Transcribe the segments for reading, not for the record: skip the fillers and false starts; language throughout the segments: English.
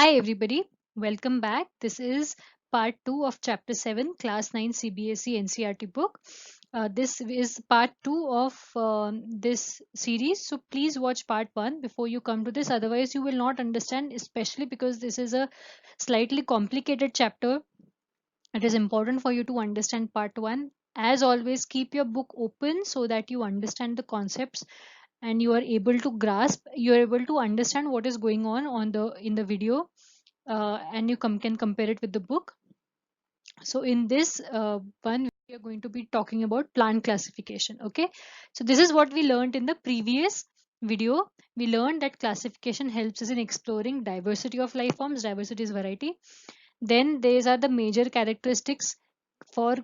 Hi everybody, welcome back. This is part 2 of chapter 7 class 9 CBSE NCERT book. This is part 2 of this series, so please watch part 1 before you come to this, otherwise you will not understand, especially because this is a slightly complicated chapter. It is important for you to understand part 1. As always, keep your book open so that you understand the concepts and you are able to grasp, you are able to understand what is going on the in the video, and you can compare it with the book. So in this one, we are going to be talking about plant classification. Okay, so this is what we learned in the previous video. We learned that classification helps us in exploring diversity of life forms. Diversity is variety. Then these are the major characteristics for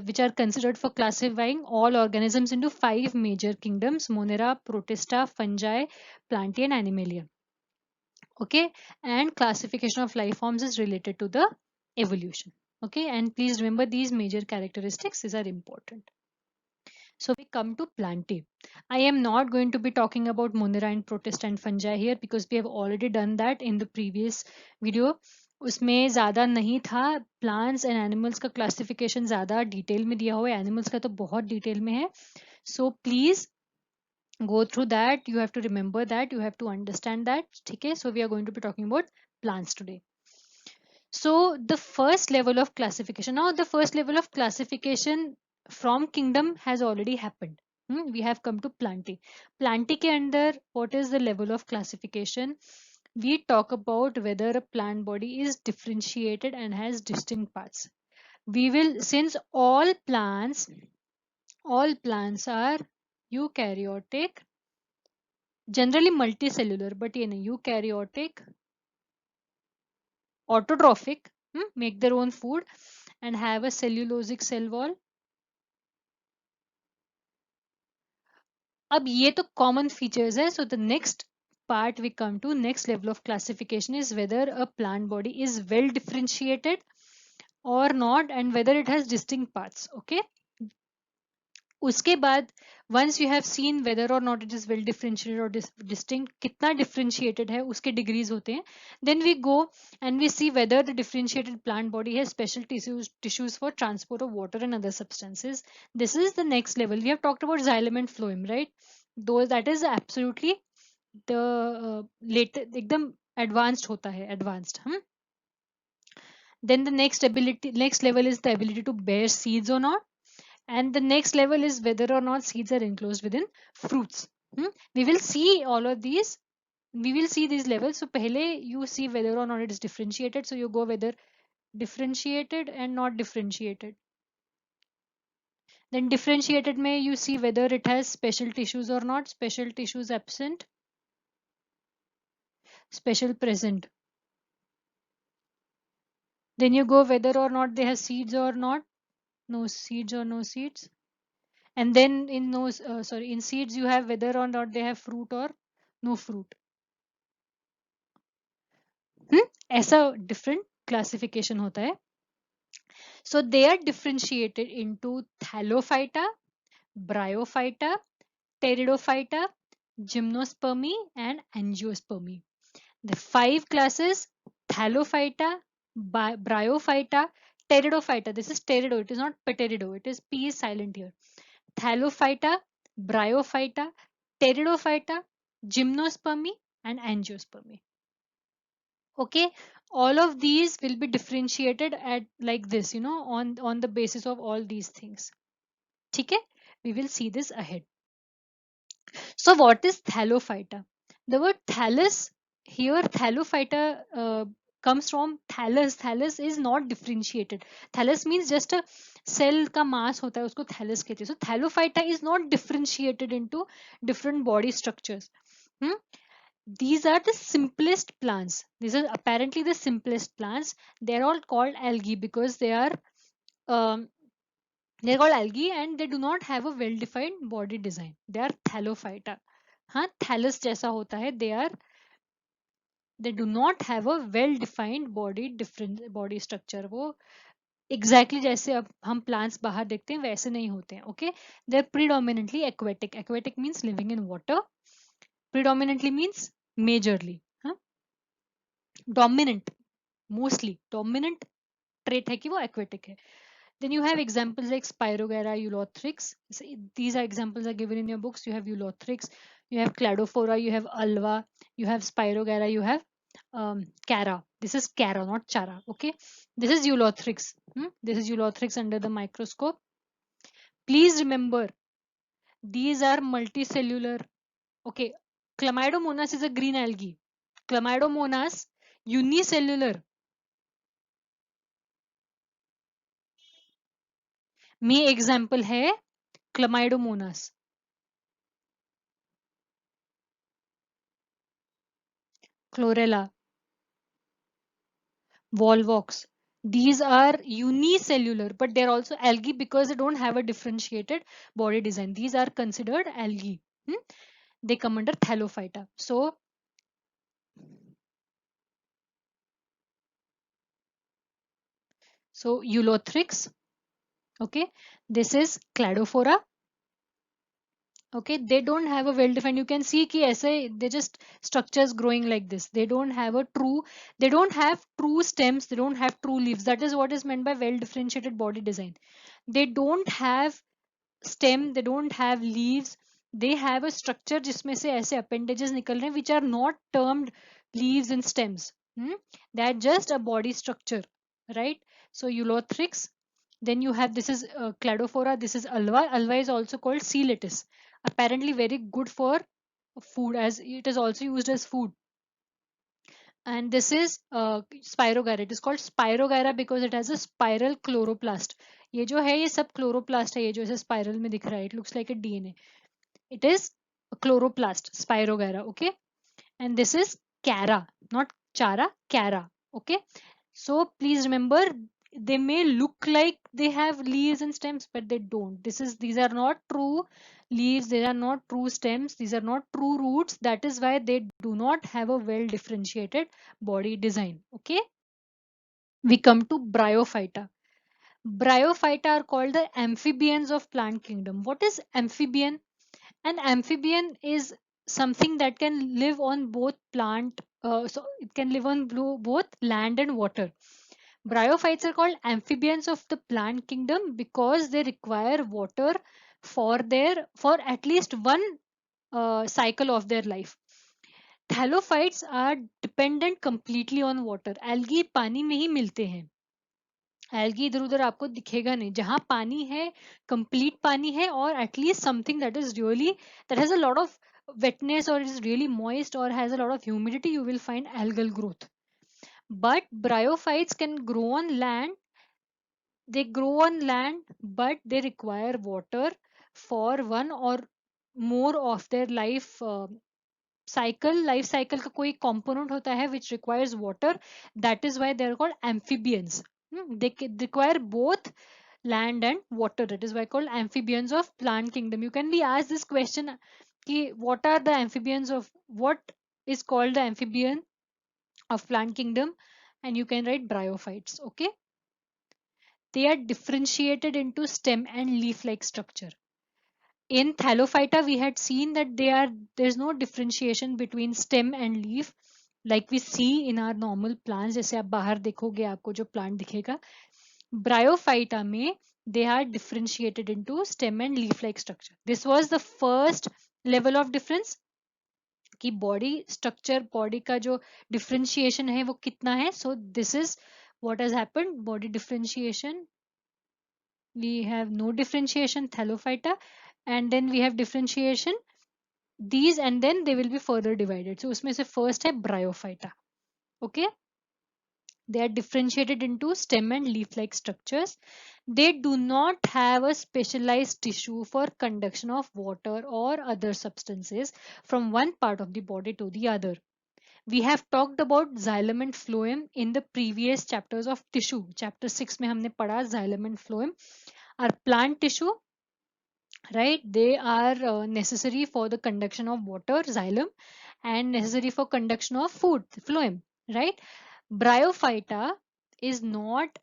which are considered for classifying all organisms into 5 major kingdoms: Monera, Protista, Fungi, Plantae and Animalia. Okay, and classification of life forms is related to the evolution. Okay, and please remember these major characteristics, these are important. So we come to Plantae. I am not going to be talking about Monera and Protista and Fungi here because we have already done that in the previous video. उसमें ज़्यादा नहीं था. Plants and animals का classification ज़्यादा detail में दिया हुआ है, एनिमल्स का तो बहुत डिटेल में है. So please go through that. You have to remember that, you have to understand that. Okay, so we are going to be talking about plants today. So the first level of classification, now the first level of classification from kingdom has already happened. We have come to Plantae. Plantae ke andar, what is the level of classification? We talk about whether a plant body is differentiated and has distinct parts. We will, since all plants are eukaryotic, generally multicellular, but ये नहीं, eukaryotic, autotrophic, make their own food and have a cellulosic cell wall. अब ये तो common features है. So the next part we come to, next level of classification, is whether a plant body is well differentiated or not and whether it has distinct parts. Okay, उसके बाद once you have seen whether or not it is well differentiated or distinct, कितना differentiated है उसके degrees होते हैं, then we go and we see whether the differentiated plant body has special tissues for transport of water and other substances. This is the next level. We have talked about xylem and phloem, right? Though that is absolutely the later एकदम advanced होता है, advanced. Then the next level is the ability to bear seeds or not. And the next level is whether or not seeds are enclosed within fruits. We will see all of these. We will see these levels. So pehle you see whether or not it is differentiated. So you go whether differentiated and not differentiated. Then differentiated may you see whether it has special tissues or not. Special tissues absent, special present. Then you go whether or not they have seeds or not. No seeds or no seeds. And then in those in seeds you have whether or not they have fruit or no fruit. ऐसा different classification होता है. So they are differentiated into Thallophyta, Bryophyta, Pteridophyta, Gymnospermy and Angiospermy. The 5 classes: Thallophyta, Bryophyta, Pteridophyta. This is pterido, it is not pterido, it is P is silent here. Thallophyta, Bryophyta, Pteridophyta, Gymnospermy and Angiospermy. Okay, all of these will be differentiated at like this, on the basis of all these things. Okay, we will see this ahead. So what is Thallophyta? The word thallus here, Thallophyta, comes from thallus. Thallus is not differentiated. Thallus means just a cell का mass होता है, उसको thallus कहते हैं. So Thallophyta is not differentiated into different body structures. These are the simplest plants. These are apparently the simplest plants. They're all called algae because um, they're called algae and they do not have a well-defined body design. They are thallophyta. हाँ, thallus जैसा होता है. They do not have a well-defined different body structure. वो exactly जैसे अब हम plants बाहर देखते हैं वैसे नहीं होते हैं. Okay, they're predominantly aquatic. Aquatic means living in water. Predominantly means majorly. Dominant, mostly dominant trait है कि वो एक्वेटिक है. Then you have examples like Spirogera, Eulothrix. These are examples are given in your books. You have Eulothrix, you have Cladophora, you have Alva, you have Spirogera, you have Cara. This is Cara, not Chara. Okay. This is Eulothrix. This is Eulothrix under the microscope. Please remember, these are multicellular. Okay. Chlamydomonas is a green algae. Chlamydomonas unicellular. में example है Chlamydomonas, chlorella, volvox. These are unicellular, but they're also algae because they don't have a differentiated body design. These are considered algae. They come under Thallophyta. So Eulothrix. Okay, this is Cladophora. Okay, they don't have a well defined, you can see ki aise they just structures growing like this. They don't have a true, they don't have true stems, they don't have true leaves. That is what is meant by well differentiated body design. They don't have stem, they don't have leaves. They have a structure जिसमें से ऐसे appendages निकल रहे हैं which are not termed leaves and stems. They are just a body structure, right? So Eulothrix. Then you have, this is Cladophora, this is Alva. Alva is also called sea lettuce. Apparently very good for food, as it is also used as food. And this is Spirogyra. It is called Spirogyra because it has a spiral chloroplast. ये जो है ये सब chloroplast है, ये जो ऐसे spiral में दिख रहा है. It looks like a DNA. It is a chloroplast, Spirogyra. Okay. And this is Cara, not Chara, Cara. Okay. So please remember, they may look like they have leaves and stems, but they don't. These are not true leaves, they are not true stems, these are not true roots. That is why they do not have a well differentiated body design. Okay. We come to Bryophyta. Bryophyta are called the amphibians of plant kingdom. What is amphibian? An amphibian is something that can live on both plant, so it can live on both land and water. Bryophytes are called amphibians of the plant kingdom because they require water for at least one cycle of their life. Thallophytes are dependent completely on water. Algae पानी में ही मिलते हैं. Algae इधर उधर आपको दिखेगा नहीं. जहां पानी है, कंप्लीट पानी है, और at least something that is really, that has a lot of wetness, or is really moist, or has a lot of humidity, you will find algal growth. But bryophytes can grow on land. They grow on land, but they require water for one or more of their life cycle का कोई component होता है which requires water. That is why they are called amphibians. They require both land and water. That is why called amphibians of plant kingdom. You can be asked this question ki what are the amphibians of, what is called the amphibian of plant kingdom, and you can write bryophytes. Okay. They are differentiated into stem and leaf like structure. In Thallophyta, we had seen that there's no differentiation between stem and leaf like we see in our normal plants. जैसे आप बाहर देखोगे आपको जो plant दिखेगा. Bryophyta में they are differentiated into stem and leaf like structure. This was the first level of difference कि body structure, body का जो differentiation है वो कितना है. So this is what has happened. Body differentiation, we have no differentiation, Thallophyta, and then we have differentiation these, and then they will be further divided. So उसमें से first है Bryophyta. Okay. They are differentiated into stem and leaf like structures. They do not have a specialized tissue for conduction of water or other substances from one part of the body to the other. We have talked about xylem and phloem in the previous chapters of tissue. Chapter 6 में हमने पढ़ा xylem and phloem are plant tissue, right? They are necessary for the conduction of water, xylem, and necessary for conduction of food, phloem, right? Bryophyta is not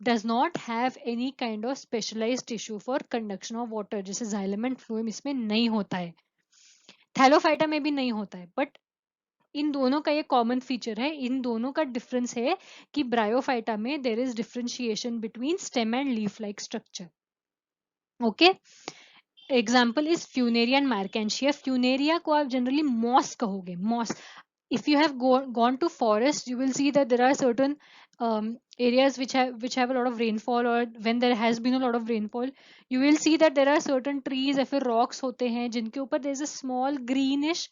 does not have any kind of specialized tissue for conduction of water. जैसे xylem and phloem इसमें नहीं होता है. Thallophyta में भी नहीं होता है. But इन दोनों का ये कॉमन फीचर है, इन दोनों का डिफरेंस है कि ब्रायोफाइटा में there is differentiation between stem and leaf like structure. Okay, example is Funaria and Marchantia. Funaria को आप जनरली मॉस कहोगे, moss. If you have gone to forest, you will see that there are certain areas which have a lot of rainfall, or when there has been a lot of rainfall, you will see that there are certain trees या फिर rocks होते हैं जिनके ऊपर there is a small greenish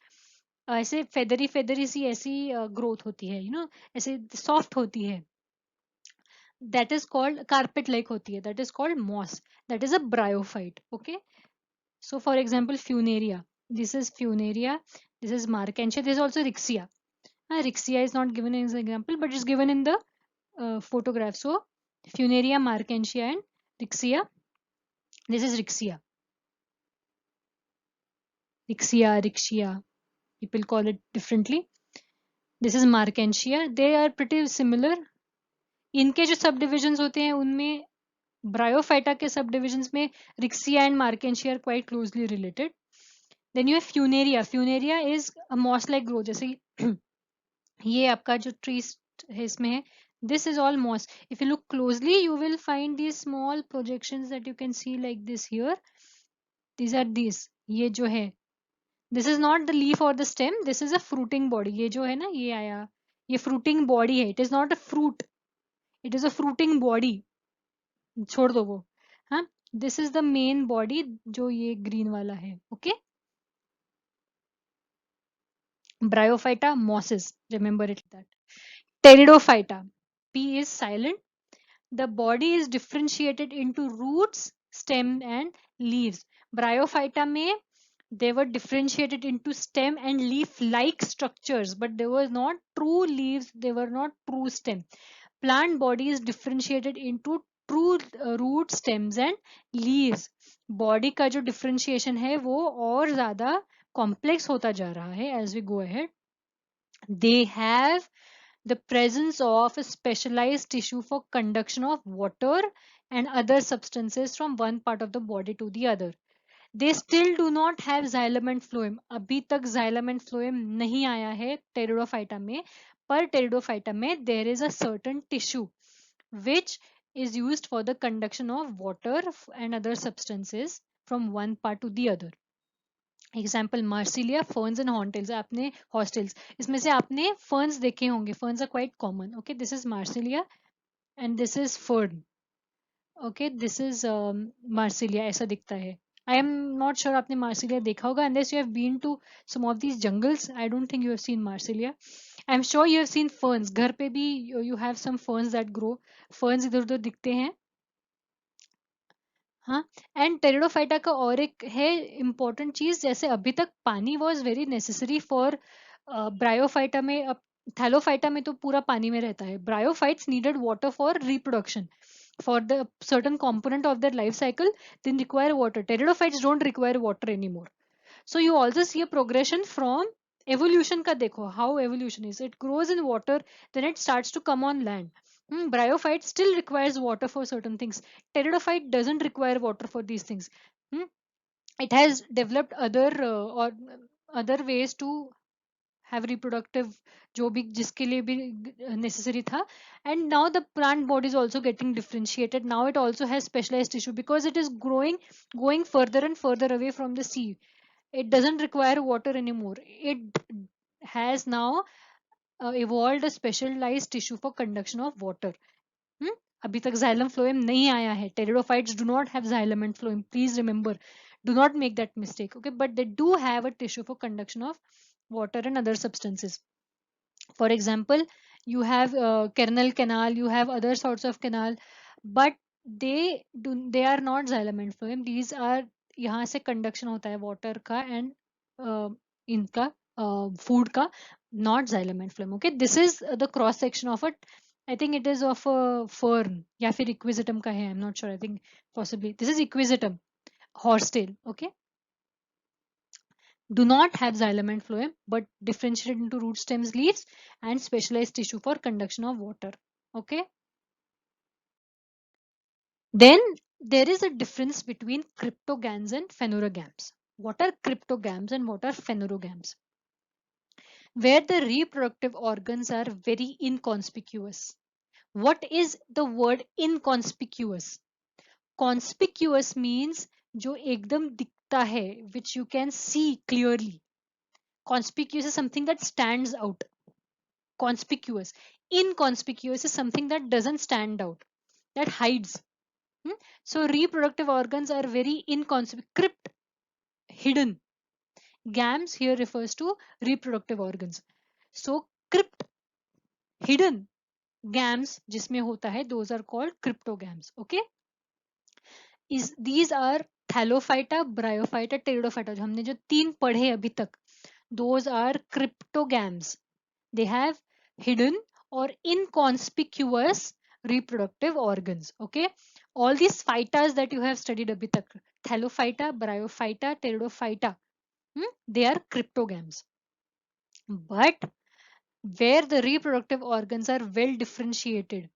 ऐसे feathery feathery सी ऐसी growth होती है, ऐसे soft होती है. That is called carpet like होती है, that is called moss. That is a bryophyte. Okay, so for example funaria, this is funaria, this is markensia, this is also rixia. Rixia is not given as an example, but it's given in the photograph. So funaria, markensia and rixia. This is rixia. Rixia. People call it differently. This is markensia. They are pretty similar. इनके जो सब divisions होते हैं उनमें bryophyta के सब divisions में Riccia and Marchantia are quite closely related. Then you have Funaria. Funaria is a moss like growth. जैसे ये आपका जो ट्री है इसमें है, this is all moss. If you look closely, you will find these small projections that you can see like this here. These are these. ये जो है, this is not the leaf or the stem. This is a fruiting body. ये जो है ना, ये आया, ये fruiting body है. It is not a fruit. It is a fruiting body. छोड़ दो वो. हाँ, this is the main body जो ये green वाला है. Okay. Bryophyta, mosses. Remember it like that. Pteridophyta. P is silent. The body is differentiated into roots, stem and leaves. Bryophyta में they were differentiated into stem and leaf like structures, but they were not true leaves, they were not true stem. Plant body is differentiated into true root, stems and leaves. Body का जो differentiation है वो और ज़्यादा complex होता जा रहा है as we go ahead. They have the presence of a specialized tissue for conduction of water and other substances from one part of the body to the other. They still do not have xylem and phloem. अभी तक xylem and phloem नहीं आया है pteridophyta में, पर pteridophyta में there is a certain tissue which is used for the conduction of water and other substances from one part to the other. Example Marsilea, ferns and horntails. आपने hostels, इसमें से आपने फर्न्स देखे होंगे. Ferns are quite common. Okay, this is Marsilea and this is fern. Okay, this is Marsilea. ऐसा दिखता है. I am not sure आपने मार्सिलिया देखा होगा unless you have been to some of these jungles. I don't think you have seen marsilia. I'm sure you have seen ferns. घर पे भी you have some ferns that grow. ferns इधर उधर दिखते हैं. हाँ, एंड टेरिडोफाइटा का और एक है इम्पोर्टेंट चीज. जैसे अभी तक पानी was very necessary for bryophyta में. अब थैलोफाइटा में तो पूरा पानी में रहता है. Bryophytes needed water for reproduction, for the certain component of their life cycle, they require water. Pteridophytes don't require water anymore. So you also see a progression from evolution का. देखो how evolution is. It grows in water, then it starts to come on land. Bryophyte still requires water for certain things. Pteridophyte doesn't require water for these things. It has developed or other ways to have reproductive, जो भी जिसके लिए भी necessary था. And now the plant body is also getting differentiated. Now it also has specialized tissue because it is going further and further away from the sea. It doesn't require water anymore. It has now evolved a specialized tissue for conduction of water. अभी तक xylem phloem नहीं आया है. Pteridophytes do not have xylem and phloem. Please remember, do not make that mistake. Okay, but they do have a tissue for conduction of water and other substances. For example, you have kernel canal, you have other sorts of canal, but they are not xylem and phloem. These are, यहाँ से conduction होता है water का and इनका food का, not xylem and phloem. Okay, this is the cross section of it. I think it is of a fern या फिर equisetum का है. I'm not sure. I think possibly this is equisetum, horsetail. Okay, do not have xylem and phloem but differentiated into root, stems, leaves and specialized tissue for conduction of water. Okay, then there is a difference between cryptogams and phanerogams. What are cryptogams and what are phanerogams? where the reproductive organs are very inconspicuous. What is the word inconspicuous? Conspicuous means जो एकदम दिखता है, which you can see clearly. Conspicuous is something that stands out. Conspicuous. Inconspicuous is something that doesn't stand out, that hides. Hmm? So reproductive organs are very inconspicuous, crypt, hidden. Gams here refers to reproductive organs. So crypt, hidden gams जिसमें होता है, those are called cryptogams. Okay. These are thallophyta, bryophyta, pteridophyta. जो हमने जो तीन पढ़े अभी तक, those are cryptogams. They have hidden or inconspicuous reproductive organs. Okay. All these phytas that you have studied abhi tak, thallophyta, bryophyta, pteridophyta, they are cryptogams. But where the reproductive organs are well differentiated,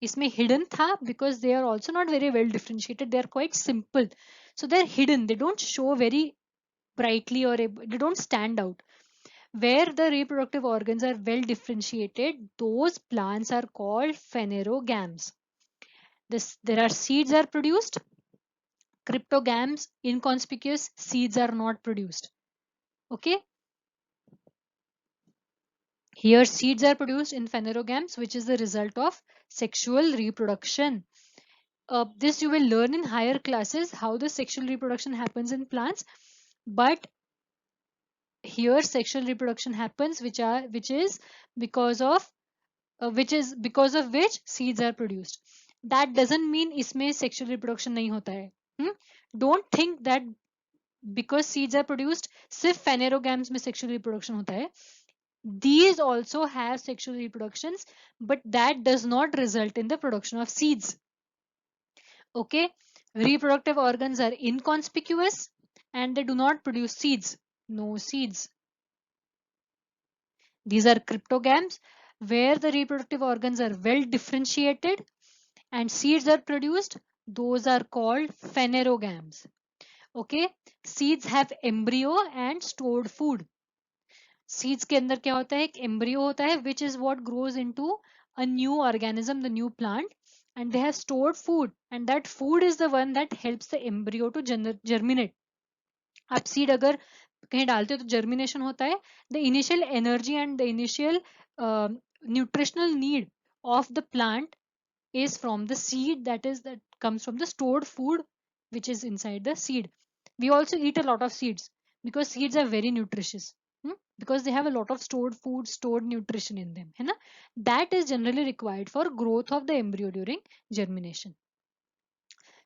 इसमें hidden था because they are also not very well differentiated, they are quite simple, so they're hidden, they don't show very brightly or they don't stand out. Where the reproductive organs are well differentiated, those plants are called phanerogams. There are seeds are produced. Cryptogams, inconspicuous, seeds are not produced. Okay. Here seeds are produced in phanerogams, which is the result of sexual reproduction. This you will learn in higher classes how the sexual reproduction happens in plants. But here sexual reproduction happens, which is because of which seeds are produced. That doesn't mean इसमें sexual reproduction नहीं होता है. Don't think that because seeds are produced सिर्फ phanerogams में sexual reproduction होता है. These also have sexual reproductions, but that does not result in the production of seeds. Okay, reproductive organs are inconspicuous and they do not produce seeds. No seeds. These are cryptogams where the reproductive organs are well differentiated and seeds are produced. Those are called phanerogams. Okay, seeds have embryo and stored food. Seeds के अंदर क्या होता है, एक embryo होता है which is what grows into a new organism, the new plant, and they have stored food, and that food is the one that helps the embryo to germinate. आप seed अगर कहीं डालते हो तो जर्मिनेशन होता है. The initial energy and the initial nutritional need of the plant is from the seed, that comes from the stored food which is inside the seed. We also eat a lot of seeds because seeds are very nutritious, because they have a lot of stored food, stored nutrition in them, है ना? That is generally required for growth of the embryo during germination.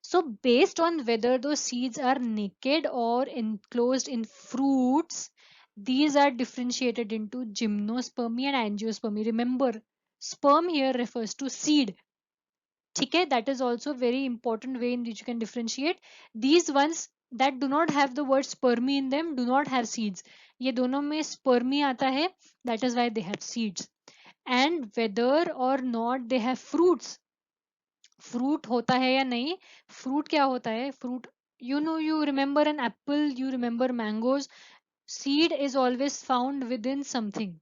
So based on whether those seeds are naked or enclosed in fruits, these are differentiated into gymnospermy and angiospermy. Remember, sperm here refers to seed. Okay, that is also very important way in which you can differentiate. These ones that do not have the word spermy in them do not have seeds. ये दोनों में spermy आता है, that is why they have seeds. And whether or not they have fruits, fruit होता है या नहीं, fruit क्या होता है, fruit, you remember an apple, you remember mangoes, seed is always found within something.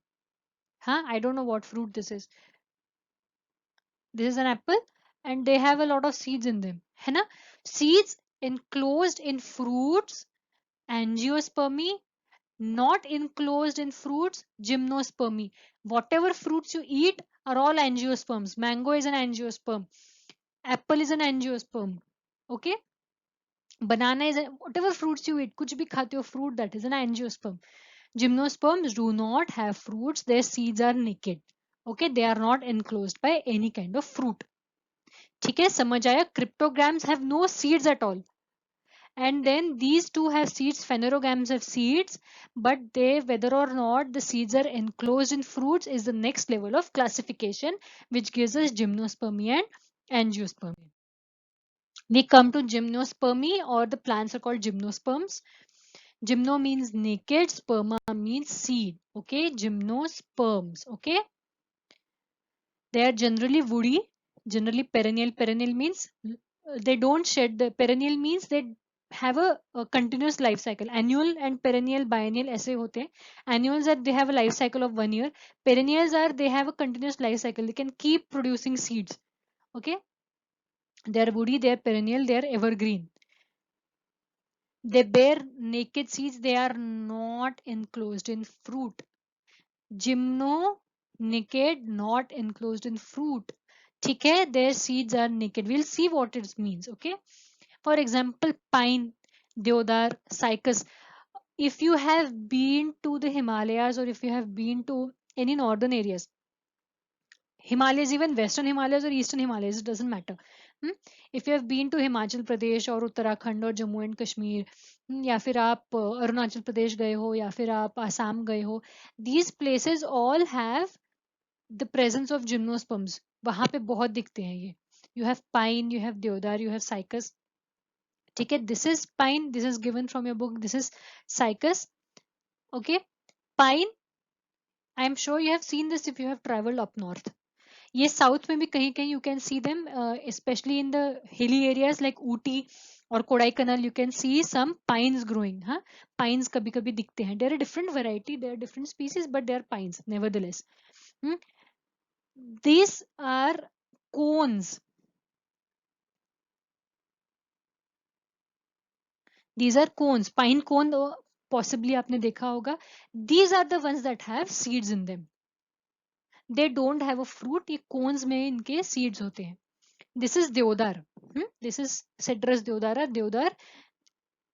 I don't know what fruit this is. This is an apple and they have a lot of seeds in them, है ना? Seeds enclosed in fruits, angiospermy. Not enclosed in fruits, gymnospermy. Whatever fruits you eat are all angiosperms. Mango is an angiosperm, apple is an angiosperm. Okay, banana is whatever fruits you eat, कुछ भी खाते हो fruit, that is an angiosperm. Gymnosperms do not have fruits, their seeds are naked. Okay, they are not enclosed by any kind of fruit. ठीक है, समझ आया? Cryptogams have no seeds at all. And then these two have seeds, phanerogams have seeds, but they, whether or not the seeds are enclosed in fruits, is the next level of classification, which gives us gymnospermy and angiospermy. We come to gymnospermy, or the plants are called gymnosperms. Gymno means naked, sperma means seed. Okay, gymnosperms. Okay, they are generally woody, generally perennial. Perennial means they don't shed. The perennial means they have a continuous life cycle. Annual and perennial, biennial ऐसे होते हैं. Annuals are they have a life cycle of 1 year. Perennials are they have a continuous life cycle. They can keep producing seeds. Okay, they are woody, they are perennial, they are evergreen. They bear naked seeds. They are not enclosed in fruit. Gymno, naked, not enclosed in fruit. ठीक है, their seeds are naked. We'll see what it means. Okay. For example, pine, deodar, cycas. If you have been to the Himalayas or if you have been to any northern areas, Himalayas, even western Himalayas or eastern Himalayas, it doesn't matter. Hmm? If you have been to Himachal Pradesh और उत्तराखंड और Jammu and Kashmir, या फिर आप अरुणाचल प्रदेश गए हो या फिर आप आसाम गए हो, these places all have the presence of gymnosperms. वहां पे बहुत दिखते हैं ये. You have pine, you have deodar, you have cycas. ठीक है, this is pine, this is given from your book, this is cycas. Okay, pine, I am sure you have seen this if you have traveled up north. ये south में भी कहीं कहीं you can see them, specially in the hilly areas like Ooty और Kodaikanal, you can see some pines growing. हाँ, pines कभी कभी दिखते हैं. There are different variety, there are different species, but there are pines nevertheless. These are cones. These are cones. Pine cone possibly आपने देखा होगा. These are the ones that have seeds in them. They don't have a fruit. ये cones में इनके seeds होते हैं. This is deodar. This is Cedrus deodara. Deodar.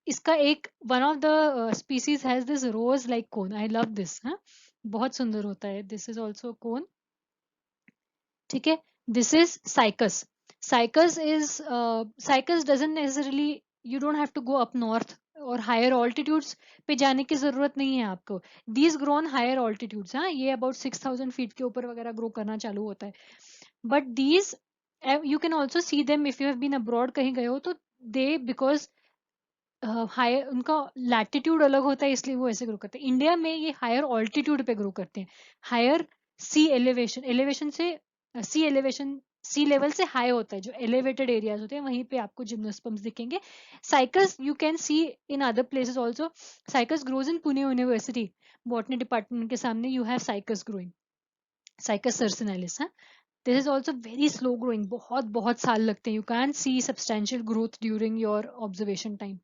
इसका एक one of the species has this rose like cone. I love this. हाँ, बहुत सुंदर होता है. This is also cone. ठीक है. This is cycas. Cycas doesn't necessarily, you don't have to go up north और हायर ऑल्टीट्यूड्स पे जाने की जरूरत नहीं है आपको. These grow on higher altitudes. हाँ, ये अबाउट 6,000 फीट के ऊपर वगैरह ग्रो करना चालू होता है. But these you can also see them if you have been abroad, कहीं गए हो तो. दे बिकॉज हायर उनका लैटिट्यूड अलग होता है, इसलिए वो ऐसे ग्रो करते हैं. इंडिया में ये हायर ऑल्टीट्यूड पे ग्रो करते हैं. हायर सी एलिवेशन, एलिवेशन से सी एलिवेशन, सी लेवल से हाई होता है. जो एलिवेटेड एरियाज होते हैं वहीं पे आपको जिम्नोस्पर्म्स दिखेंगे. Cycas you can see in other places also. Cycas grows in Pune university. Botany department के सामने you have Cycas growing. Cycas circinalis. This is also very slow growing. बहुत बहुत साल लगते हैं. You can see substantial growth during your observation time.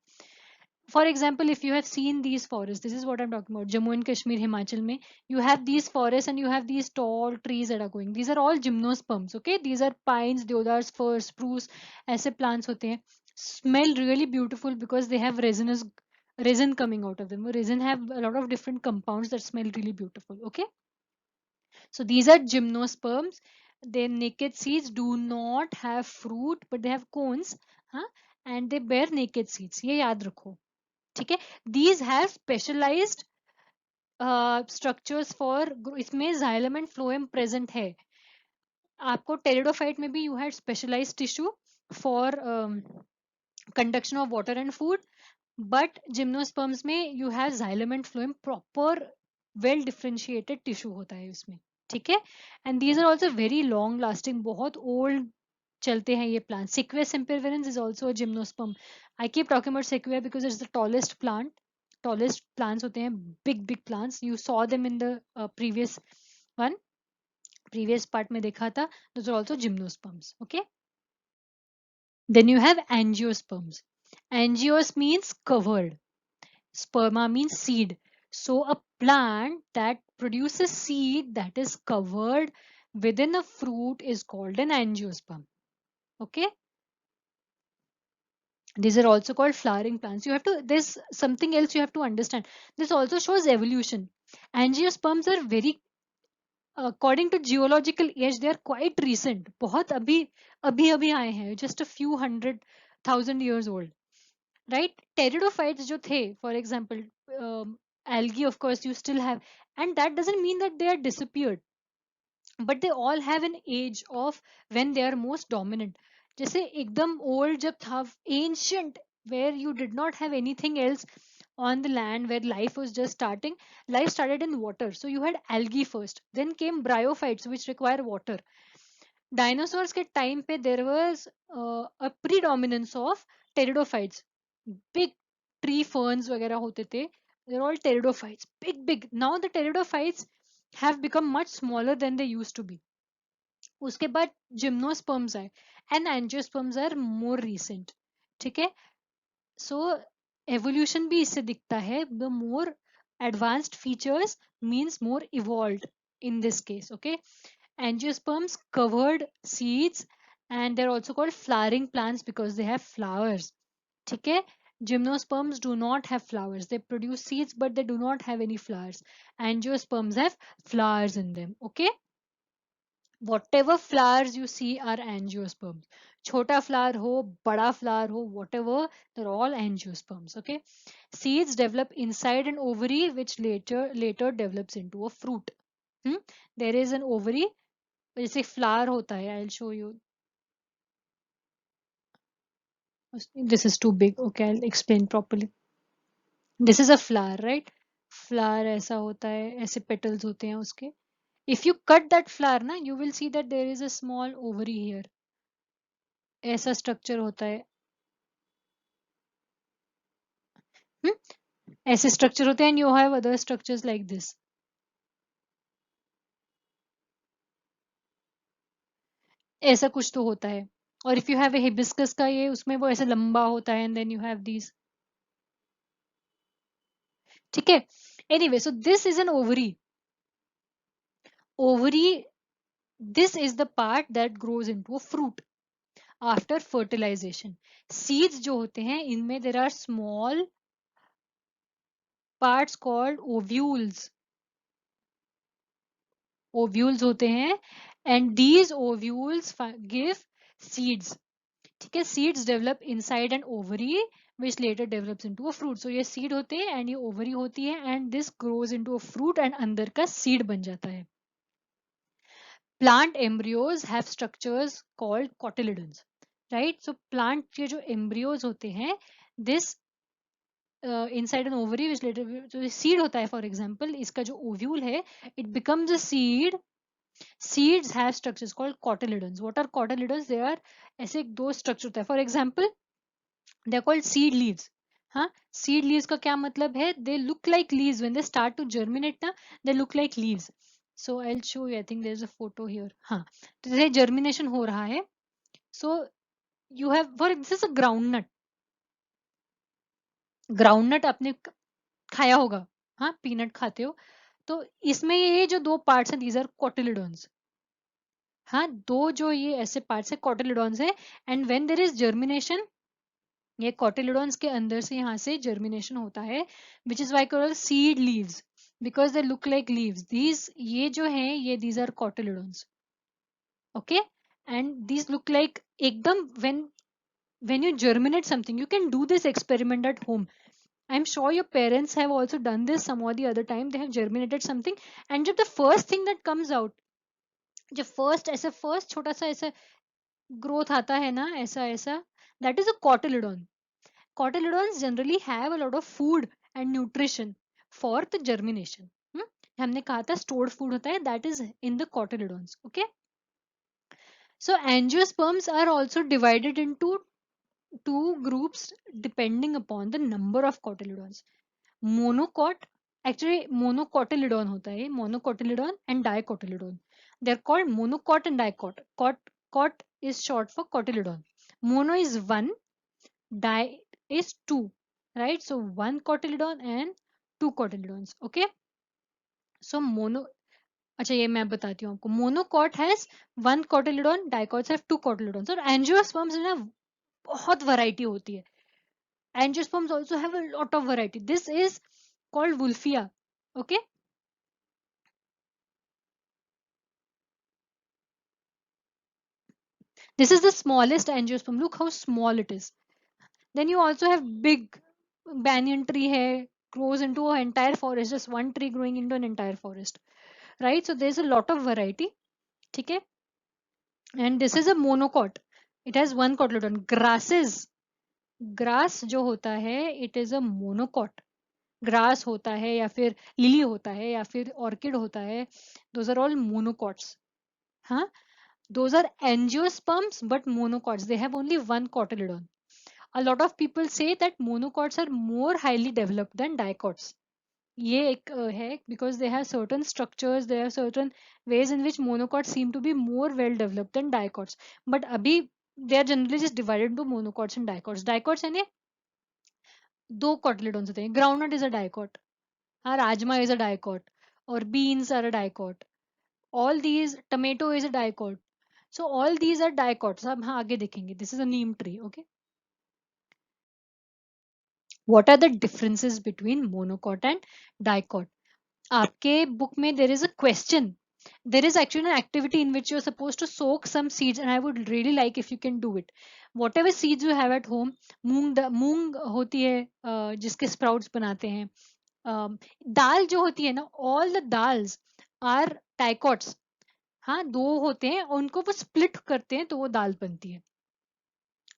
For example, if you have seen these forests, this is what I'm talking about. Jammu and Kashmir, Himachal mein, you have these forests and you have these tall trees that are going. These are all gymnosperms. Okay, these are pines, deodars, firs, spruce. ऐसे plants होते हैं. Smell really beautiful because they have resin coming out of them. Resin have a lot of different compounds that smell really beautiful. Okay, so these are gymnosperms. Their naked seeds do not have fruit, but they have cones. हाँ, and they bear naked seeds. ये याद रखो. ठीक है. These have specialized structures for, इसमें xylem and phloem present है. आपको pteridophyte में भी you had specialized tissue for conduction of water and food, but gymnosperms में you have xylem and phloem, proper well differentiated tissue होता है इसमें. ठीक है. And these are also very long lasting, बहुत old चलते हैं ये plant. Sequoia sempervirens is also a gymnosperm. I keep talking about sequoia because it's the tallest plant. Tallest plants होते हैं, big plants. You saw them in the previous one, previous part में देखा था. Those are also gymnosperms. Okay. Then you have angiosperms. Angios means covered. Sperma means seed. So a plant that produces seed that is covered within a fruit is called an angiosperm. Okay. These are also called flowering plants. You have to, there's something else you have to understand. This also shows evolution. Angiosperms are very, according to geological age, they are quite recent. बहुत अभी आए हैं. Just a few 100,000 years old. Right? Pteridophytes जो थे, for example, algae, of course, you still have, and that doesn't mean that they are disappeared, but they all have an age of when they are most dominant. जैसे एकदम old जब था, ancient, where you did not have anything else on the land, where life was just starting. Life started in water, so you had algae first, then came bryophytes which require water. Dinosaurs के time पे there was a predominance of pteridophytes. Big tree ferns वगैरह होते थे, they're all pteridophytes, big. Now the pteridophytes have become much smaller than they used to be. उसके बाद gymnosperms आए and angiosperms are more recent. ठीक है. So evolution भी इससे दिखता है. The more advanced features means more evolved in this case. Okay, angiosperms covered seeds and they're also called flowering plants because they have flowers. ठीक है. Gymnosperms do not have flowers. They produce seeds but they do not have any flowers. Angiosperms have flowers in them. Okay. Whatever flowers you see are angiosperms. Chota flower ho, bada flower ho, whatever, they're all angiosperms. Okay. Seeds develop inside an ovary which later develops into a fruit. Hmm? There is an ovary. जैसे flower होता है. I'll show you. This is too big. Okay, I'll explain properly. This is a flower, right? Flower ऐसा होता है, ऐसे petals होते हैं उसके. If you cut that flower ना, you will see that there is a small ovary here. ऐसा structure होता है. Hmm? ऐसे structure होते हैं and you have other structures like this. ऐसा कुछ तो होता है. और if you have a hibiscus का ये उसमें वो ऐसे लंबा होता है and then you have these. ठीक है. Anyway, so this is an ovary. Ovary, this is the part that grows into a fruit after fertilization. Seeds जो होते हैं इनमें there are small parts called ovules. Ovules होते हैं and these ovules give seeds. ठीक है. Seeds develop inside an ovary which later develops into a fruit. So ये seed होते हैं and ये ovary होती है and this grows into a fruit and अंदर का seed बन जाता है. Plant embryos have structures called cotyledons. Right? So plant के जो embryos होते हैं, this inside an ovary which later जो seed होता है, for example इसका जो ovule है, it becomes a seed. Seeds have structures called cotyledons. What are cotyledons? They are ऐसे दो structure होता है. For example, they are called seed leaves. हाँ, seed leaves का क्या मतलब है? They look like leaves when they start to germinate ना, they look like leaves. So I'll show you. I think there's a photo here. हाँ, तो जैसे germination हो रहा है. So you have, for this is a groundnut. Groundnut आपने खाया होगा. हाँ, पीनट खाते हो. तो इसमें ये जो दो पार्ट्स हैं, these are cotyledons. हाँ, दो जो ये ऐसे पार्ट्स है cotyledons है. And when there is germination, ये cotyledons के अंदर से यहाँ से जर्मिनेशन होता है, which is why called seed leaves because they look like leaves. These ये जो हैं ये these are cotyledons. Okay, and these look like एकदम when you germinate something, you can do this experiment at home. I'm sure your parents have also done this some or the other time. They have germinated something and जब the first thing that comes out, जब first छोटा सा ऐसा growth आता है ना, ऐसा ऐसा, that is a cotyledon. Cotyledons generally have a lot of food and nutrition for the germination. हमने कहा था stored food होता है, that is in the cotyledons. Okay. So angiosperms are also divided into two groups depending upon the number of cotyledons. Monocot, actually monocotyledon होता है, monocotyledon and dicotyledon. They are called monocot and dicot. Cot is short for cotyledon. Mono is one, di is two, right? So one cotyledon and two cotyledons. Okay. So mono, अच्छा ये मैं बताती हूँ आपको. Monocot has one cotyledon, dicots have two cotyledons. और angiosperms में ना बहुत variety होती है. Angiosperms also have a lot of variety. This is called Wolffia. Okay. This is the smallest angiosperm. Look how small it is. Then you also have big banyan tree here, grows into an entire forest, just one tree growing into an entire forest. Right? So there's a lot of variety. Okay. And this is a monocot. It has one cotyledon. Grasses. Grass जो होता है, it is a monocot. Grass होता है या फिर lily होता है या फिर orchid होता है. Those are all monocots. हाँ? Those are angiosperms but monocots. They have only one cotyledon. A lot of people say that monocots are more highly developed than dicots. ये एक है because they have certain structures, they have certain ways in which monocots seem to be more well developed than dicots. But अभी they are generally just divided into monocots and dicots. Dicots यानी दो cotyledons होते हैं. Groundnut is a dicot. हाँ, rajma is a dicot. और beans are a dicot. All these, tomato is a dicot. So all these are dicots. अब हाँ आगे देखेंगे. This is a neem tree. Okay. What are the differences between monocot and dicot? आपके book में there is a question. There is actually an activity in which you're supposed to soak some seeds, and I would really like if you can do it. Whatever seeds you have at home, मूंग होती है जिसके sprouts बनाते हैं. दाल जो होती है ना, all the dals are dicots. हाँ, दो होते हैं और उनको वो split करते हैं तो वो दाल बनती है.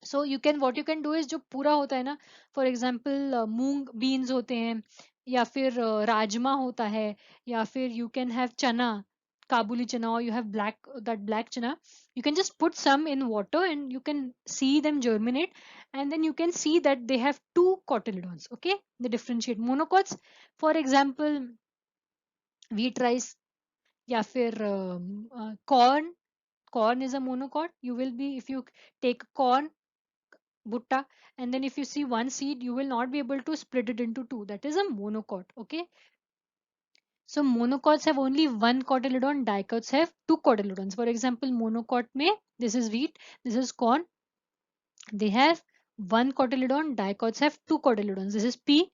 So you can what you can do is जो पूरा होता है ना, फॉर एग्जांपल मूंग बीन्स होते हैं, या फिर राजमा होता है, या फिर यू कैन हैव चना, काबुली चना, और यू हैव ब्लैक चना. You can just put some in water and you can see them germinate, and then you can see that they have two cotyledons. Okay, they differentiate. Monocots, for example, wheat rice, या फिर corn is a monocot. You will be, if you take corn, butta, and then if you see one seed, you will not be able to split it into two. That is a monocot. Okay, so monocots have only one cotyledon, dicots have two cotyledons. For example, monocot mein, this is wheat, this is corn, they have one cotyledon, dicots have two cotyledons. This is pea,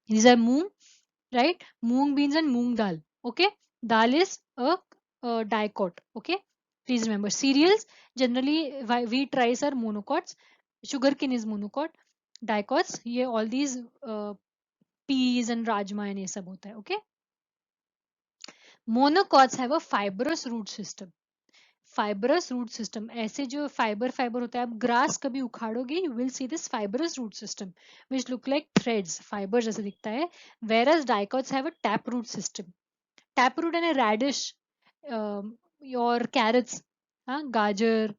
these are moong, right? Moong beans and moong dal. Okay, dal is a dicot. Okay, please remember cereals, generally wheat, rice are monocots, sugarcane is monocot, dicots ये all these peas and rajma and ये सब होता है. Okay, monocots have a fibrous root system. Fibrous root system, ऐसे जो fiber होता है, आप ग्रास कभी उखाड़ोगे, you will see this fibrous root system which look like threads, fiber जैसे दिखता है. Whereas dicots have a tap root system. Tap root and radish, your carrots, हाँ गाजर,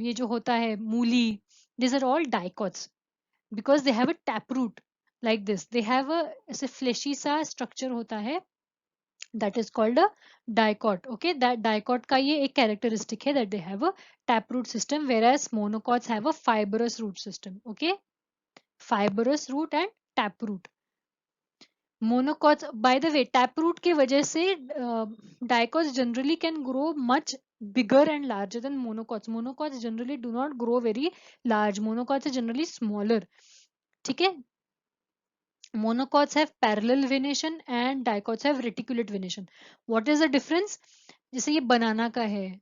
ये जो होता है मूली, these are all dicots because they have a taproot like this. They have a ऐसे fleshy सा structure होता है, that is called a dicot. Okay, that dicot का ये एक characteristic है, that they have a taproot system, whereas monocots have a fibrous root system. Okay, fibrous root and taproot. Monocots, by the way, taproot की वजह से dicots generally can grow much bigger and larger than monocots. Monocots generally do not grow very large. Monocots are generally smaller. ठीक है. Monocots have parallel venation and dicots have reticulate venation. What is the difference? जैसे ये बनाना का है,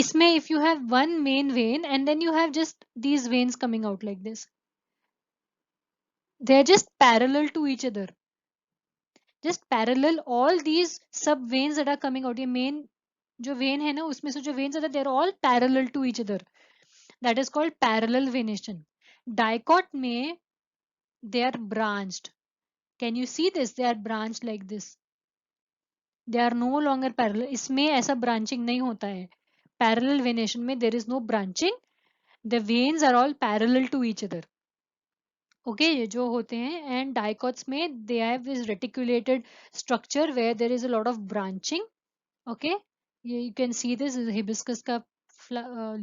इसमें if you have one main vein and then you have just these veins coming out like this, they are just parallel to each other. Just parallel, all these sub veins that are coming out, ये main जो vein है ना, उसमें से जो veins are, they are all parallel to each other. That is called parallel venation. Dicot में they are branched. Can you see this? They are branched like this. They are no longer parallel. इसमें ऐसा branching नहीं होता है. Parallel venation में there is no branching. The veins are all parallel to each other. Okay, ये जो होते हैं, and dicots में they have this reticulated structure where there is a lot of branching. Okay, you can see this is hibiscus का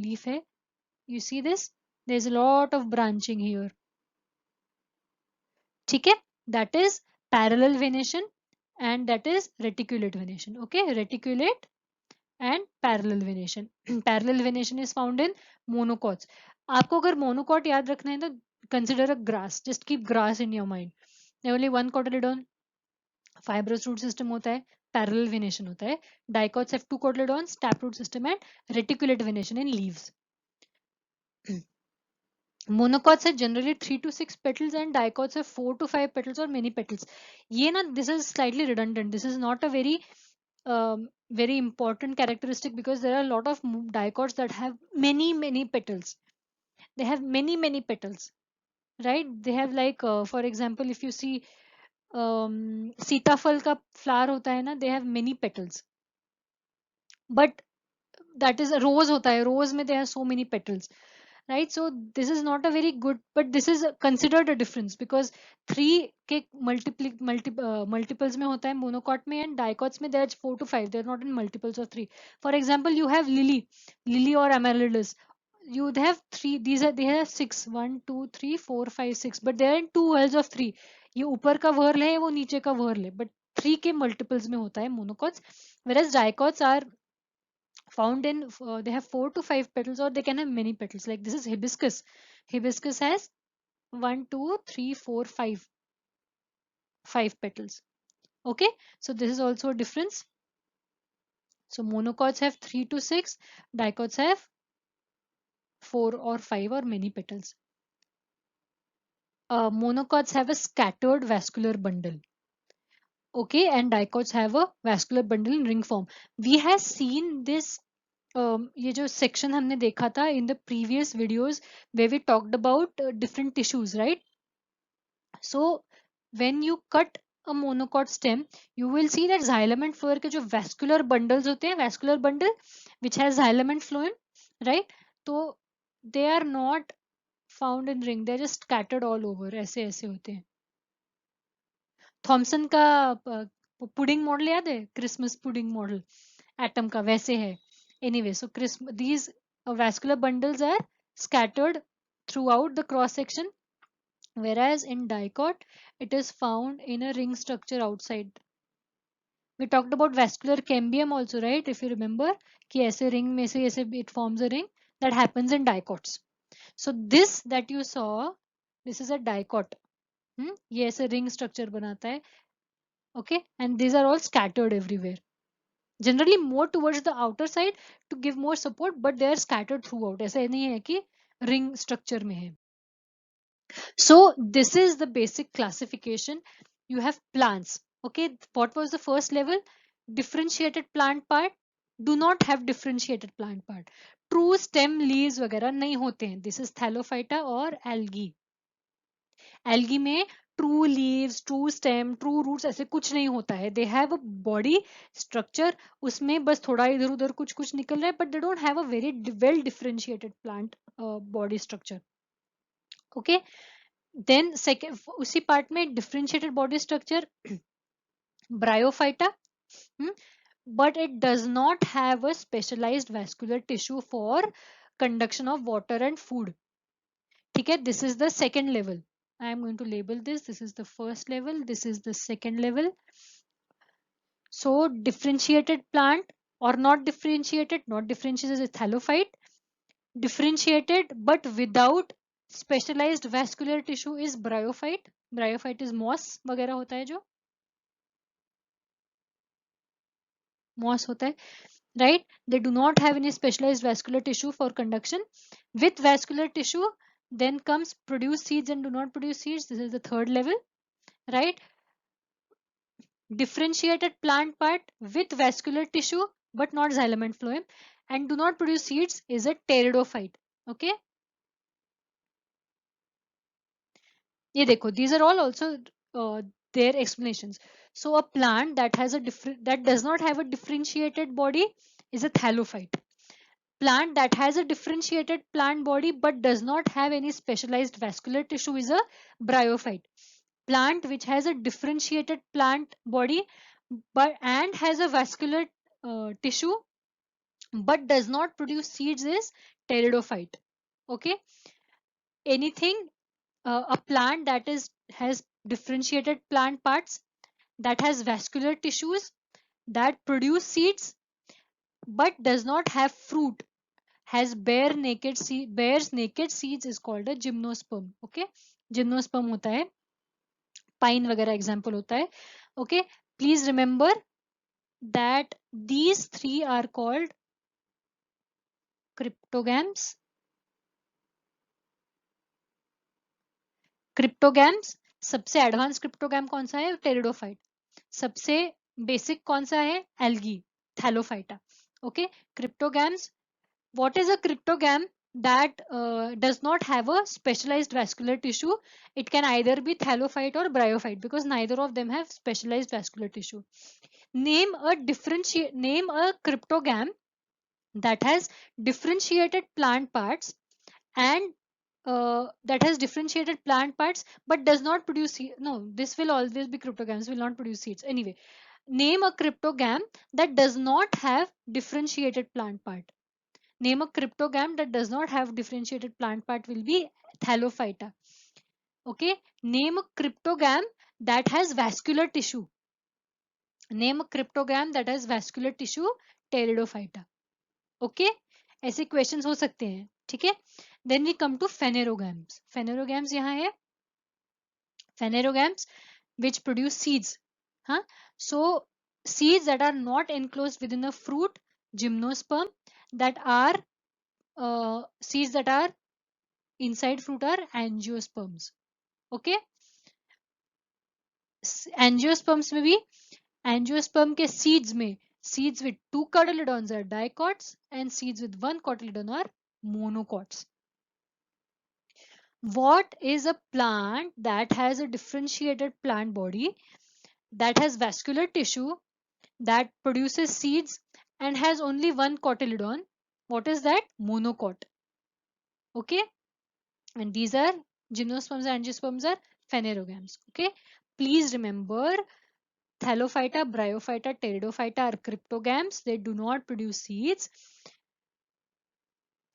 leaf है. You see this? There is a lot of branching here. ठीक है, that is parallel venation and that is reticulate venation. Okay, reticulate and parallel venation. Parallel venation is found in monocots. आपको अगर monocot याद रखना है तो consider a grass. Just keep grass in your mind. There only one cotyledon, fibrous root system होता है, parallel venation होता है. Dicots have two cotyledons, taproot system and reticulate venation in leaves. Monocots have generally 3 to 6 petals and dicots have 4 to 5 petals or many petals. ये ना, this is slightly redundant. This is not a very important characteristic because there are a lot of dicots that have many petals. They have many petals, right? They have like, for example, if you see सीताफल का flower होता है ना, they have many petals. But that is a rose होता है, rose में there are so many petals, right? So this is not a very good, but this is considered a difference because three के multiples में होता है monocot में, and dicots में there are 4 to 5, they're not in multiples of 3. For example, you have lily or amaryllis. You would have three, these are, they have 6, 1 2 3 4 5 6, but they are in two wells of 3. ये ऊपर का whorl है, वो नीचे का whorl है, but 3 के multiples में होता है monocots, whereas dicots are found in they have 4 to 5 petals, or they can have many petals. Like this is hibiscus has 1 2 3 4 5 petals. Okay, so this is also a difference. So monocots have 3 to 6, dicots have 4 or 5 or many petals. Monocots have a scattered vascular bundle. Okay, and dicots have a vascular bundle in ring form. We have seen this ये जो section हमने देखा था in the previous videos where we talked about different tissues, right? So when you cut a monocot stem, you will see that xylem and phloem के जो vascular bundles होते हैं, vascular bundle which has xylem and phloem, right? तो they are not found in ring, they're just scattered all over, ऐसे ऐसे होते हैं. Thompson का पुडिंग मॉडल याद है, क्रिसमस पुडिंग मॉडल एटम का वैसे है. Anyway, so these vascular bundles are scattered throughout the cross section, whereas in dicot it is found in a ring structure outside. We talked about vascular cambium also, right? If you remember कि ऐसे ring में से ऐसे it forms a ring, that happens in dicots. So this that you saw, this is a dicot. ये ऐसे ring structure बनाता है. Okay, and these are all scattered everywhere, generally more towards the outer side to give more support, but they are scattered throughout. ऐसा नहीं है कि ring structure में है. So this is the basic classification. You have plants. Okay, what was the first level? Differentiated plant part do not have differentiated plant part. True stem leaves वगैरह नहीं होते हैं. This is thallophyta और algae. Algae में true leaves, true stem, true roots ऐसे कुछ नहीं होता है. They have a body structure, उसमें बस थोड़ा इधर उधर कुछ कुछ निकल रहा है, but they don't have a very well differentiated plant body structure. Okay, then second उसी पार्ट में differentiated body structure bryophyta, but it does not have a specialized vascular tissue for conduction of water and food. ठीक है, this is the second level. I am going to label this. This is the first level. This is the second level. So differentiated plant or not differentiated, not differentiated is thallophyte. Differentiated but without specialized vascular tissue is bryophyte. Bryophyte is moss वगैरह होता है जो moss होता है, right? They do not have any specialized vascular tissue for conduction. With vascular tissue, then comes produce seeds and do not produce seeds. This is the third level, right? Differentiated plant part with vascular tissue but not xylem and phloem, and do not produce seeds is a pteridophyte. Okay, ये देखो, these are all also their explanations. So a plant that has a different, that does not have a differentiated body is a thallophyte. Plant that has a differentiated plant body but does not have any specialized vascular tissue is a bryophyte. Plant which has a differentiated plant body but and has a vascular tissue but does not produce seeds is pteridophyte. Okay, anything a plant that is has differentiated plant parts, that has vascular tissues, that produce seeds but does not have fruit, has bears naked seeds is called a gymnosperm. Okay, gymnosperm होता है, pine वगैरह example होता है. Okay, please remember that these three are called cryptogams. Cryptogams, सबसे advance cryptogam कौन सा है? Pteridophyte. सबसे बेसिक कौन सा है? Algae, Thallophyta. Okay, cryptogams. What is a cryptogam that does not have a specialized vascular tissue? It can either be thallophyte or bryophyte because neither of them have specialized vascular tissue. Name a cryptogam that has differentiated plant parts and but does not produce no, this will always be cryptogams, will not produce seeds anyway. Name a cryptogam that does not have differentiated plant part. Name a cryptogam that does not have differentiated plant part will be Thallophyta. Okay. Name a cryptogam that has vascular tissue. Name a cryptogam that has vascular tissue. Pteridophyta. Okay. ऐसे questions हो सकते हैं. ठीक है. Then we come to phanerogams. Phanerogams यहाँ है. Phanerogams which produce seeds. Huh? So seeds that are not enclosed within a fruit, gymnosperm, that are seeds that are inside fruit are angiosperms. Okay. Angiosperms में भी angiosperm के seeds में seeds with two cotyledons are dicots and seeds with one cotyledon are monocots. What is a plant that has a differentiated plant body, that has vascular tissue, that produces seeds and has only one cotyledon? What is that? Monocot. Okay. And these are gymnosperms and angiosperms are phanerogams. Okay. Please remember, Thallophyta, Bryophyta, Pteridophyta are cryptogams. They do not produce seeds.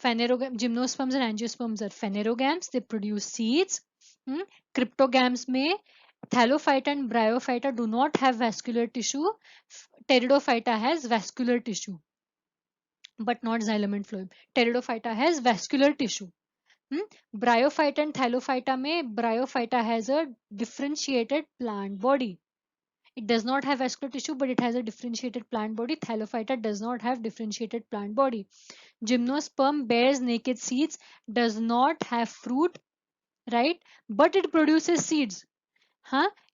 Gymnosperms and angiosperms are phanerogams. They produce seeds. Cryptogams में Thallophyta and Bryophyta do not have vascular tissue. Pteridophyta has vascular tissue, but not xylem and phloem. Pteridophyta has vascular tissue. Bryophyta and Thallophyta में Bryophyta has a differentiated plant body. It does not have vascular tissue, but it has a differentiated plant body. Thallophyta does not have differentiated plant body. Gymnosperm bears naked seeds, does not have fruit, right? But it produces seeds.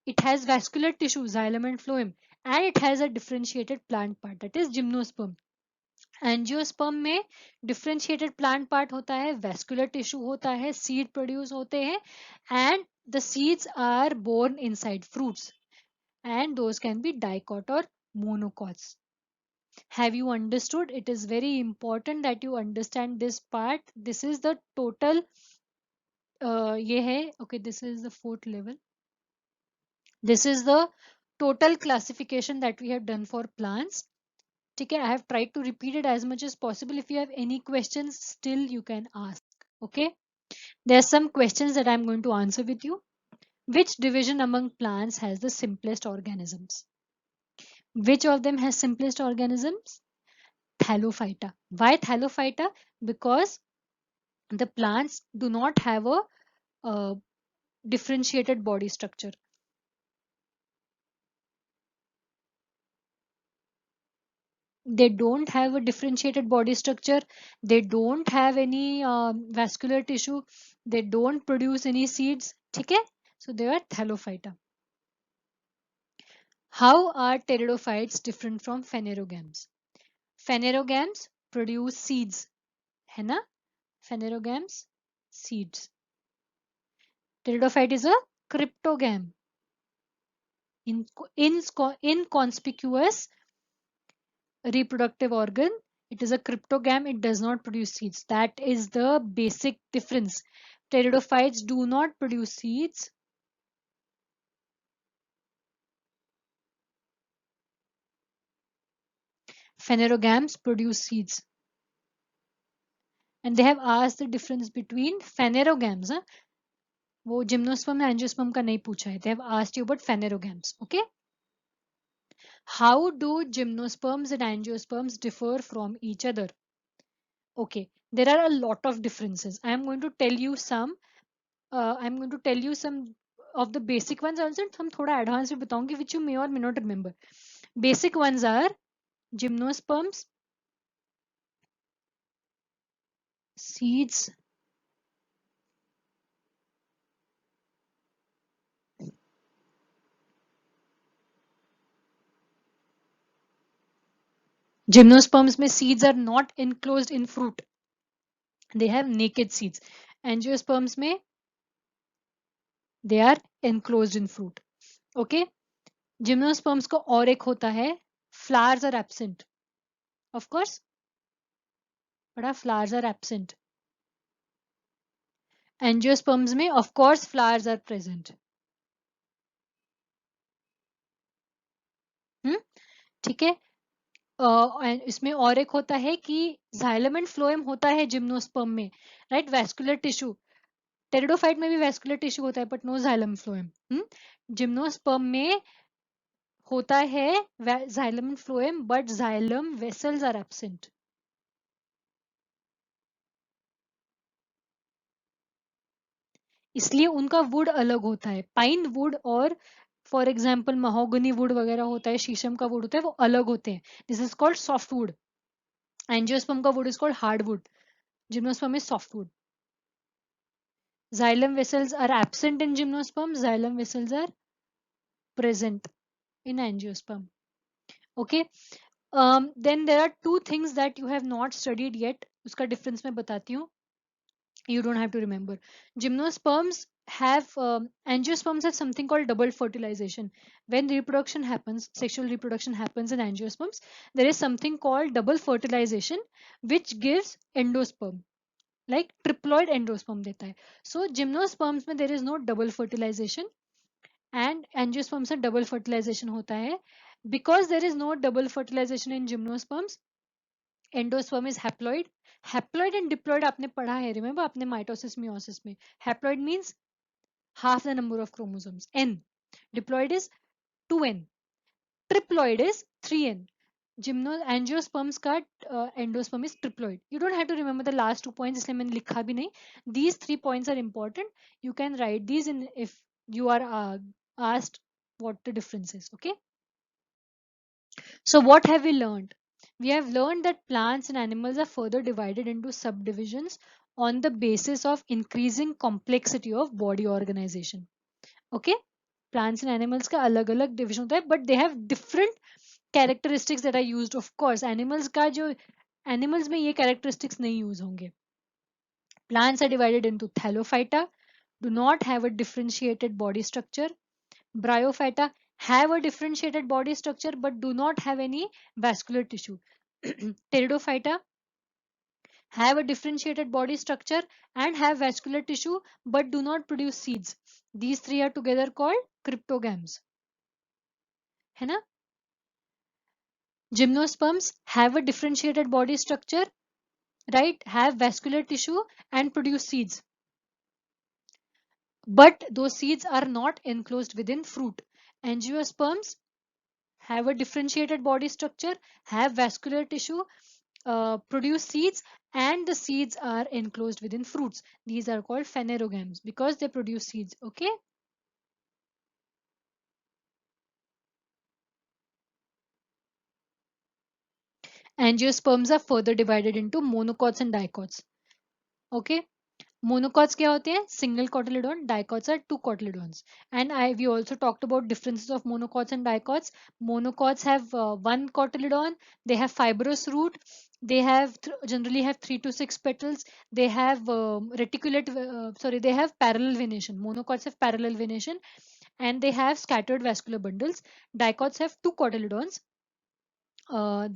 It has vascular tissue, xylem and phloem, and it has a differentiated plant part, that is gymnosperm. Angiosperm में differentiated plant part होता है, vascular tissue होता है, seed produce होते हैं, and the seeds are borne inside fruits, and those can be dicot or monocots. Have you understood? It is very important that you understand this part. This is the total ये है, okay, this is the fourth level. This is the total classification that we have done for plants. Okay, I have tried to repeat it as much as possible. If you have any questions, still you can ask. Okay, there are some questions that I'm going to answer with you. Which division among plants has the simplest organisms? Which of them has simplest organisms? Thallophyta. Why Thallophyta? Because the plants do not have a differentiated body structure. They don't have a differentiated body structure. They don't have any vascular tissue. They don't produce any seeds. Okay? So they are Thallophyta. How are pteridophytes different from phanerogams? Phanerogams produce seeds. है ना? Phanerogams, seeds. Pteridophyte is a cryptogam. Inconspicuous reproductive organ. It is a cryptogam. It does not produce seeds. That is the basic difference. Pteridophytes do not produce seeds. Phanerogams produce seeds. And they have asked the difference between phanerogams. वो gymnosperm and angiosperm का नहीं पूछा है. They have asked you about phanerogams. Okay. How do gymnosperms and angiosperms differ from each other? Okay, there are a lot of differences. I am going to tell you some. I'm going to tell you some of the basic ones also, and some थोड़ा advanced भी बताऊंगी, which you may or may not remember. Basic ones are gymnosperms, seeds, gymnosperms में seeds are not enclosed in fruit. They have naked seeds. Angiosperms में they are enclosed in fruit. Okay. Gymnosperms को और एक होता है, flowers are absent. Of course, पढ़ा flowers are absent. Angiosperms में of course flowers are present. ठीक है. इसमें और एक होता है कि जाइलम एंड फ्लोएम होता है जिम्नोस्पर्म में, राइट. वैस्कुलर टिश्यू, टेरिडोफाइट में भी वैस्कुलर टिश्यू होता है but no xylem phloem. Gymnosperm में होता है xylem and phloem but xylem vessels are absent. इसलिए उनका वुड अलग होता है. पाइन वुड और फॉर एग्जाम्पल महोगनी वुड वगैरह होता है, शीशम का वुड होता है, वो अलग होते हैं. This is called soft wood. Angiosperm का wood is called hard wood. Gymnosperm is soft wood. Xylem vessels are absent in gymnosperm. Xylem vessels are present in angiosperm. Okay. Then there are two things that you have not studied yet. उसका difference मैं बताती हूँ. You don't have to remember. Gymnosperms have angiosperms have something called double fertilization. When reproduction happens, sexual reproduction happens in angiosperms, there is something called double fertilization, which gives endosperm. Like triploid endosperm देता है. So gymnosperms में there is no double fertilization and angiosperms में double fertilization होता है. Because there is no double fertilization in gymnosperms, endosperm is haploid. Haploid and diploid आपने पढ़ा है, remember आपने mitosis meiosis में. Haploid means half the number of chromosomes, n. Diploid is 2n. Triploid is 3n. Angiosperms का endosperm is triploid. You don't have to remember the last 2 points, इसलिए मैंने लिखा भी नहीं. These 3 points are important. You can write these in if you are asked what the difference is. Okay. So what have we learned? We have learned that plants and animals are further divided into subdivisions on the basis of increasing complexity of body organization. Okay. Plants and animals का अलग अलग division होता है, but they have different characteristics that are used. Of course animals का जो animals में ये characteristics नहीं use होंगे. Plants are divided into thallophyta, do not have a differentiated body structure. Bryophyta have a differentiated body structure but do not have any vascular tissue. Pteridophyta have a differentiated body structure and have vascular tissue but do not produce seeds. These three are together called cryptogams. है ना? Gymnosperms have a differentiated body structure, right? Have vascular tissue and produce seeds. But those seeds are not enclosed within fruit. Angiosperms have a differentiated body structure, have vascular tissue, produce seeds, and the seeds are enclosed within fruits. These are called phanerogams because they produce seeds. Okay. Angiosperms are further divided into monocots and dicots. Okay. Monocots क्या होते हैं? Single cotyledon. Dicots are two cotyledons. And we also talked about differences of monocots and dicots. Monocots have one cotyledon. They have fibrous root. They have generally have 3 to 6 petals. They have reticulate. They have parallel venation. Monocots have parallel venation, and they have scattered vascular bundles. Dicots have two cotyledons.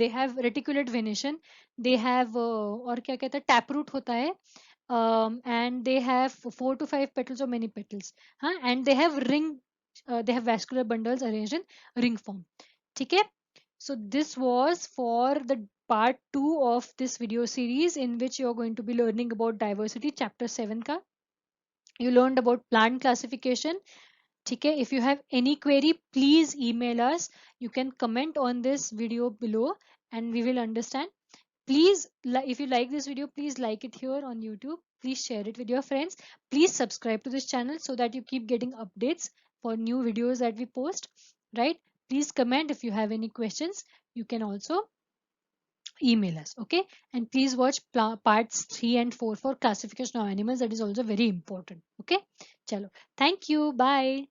They have reticulate venation. They have और क्या कहता है, taproot होता है. And they have 4 to 5 petals or many petals. And they have they have vascular bundles arranged in ring form. Okay. So this was for the part 2 of this video series in which you're going to be learning about diversity, chapter 7 ka. You learned about plant classification. Okay. If you have any query, please email us. You can comment on this video below and we will understand. Please, if you like this video, please like it here on YouTube. Please share it with your friends. Please subscribe to this channel so that you keep getting updates for new videos that we post, right? Please comment if you have any questions. You can also email us. Okay. And please watch parts 3 and 4 for classification of animals. That is also very important. Okay. Chalo. Thank you. Bye.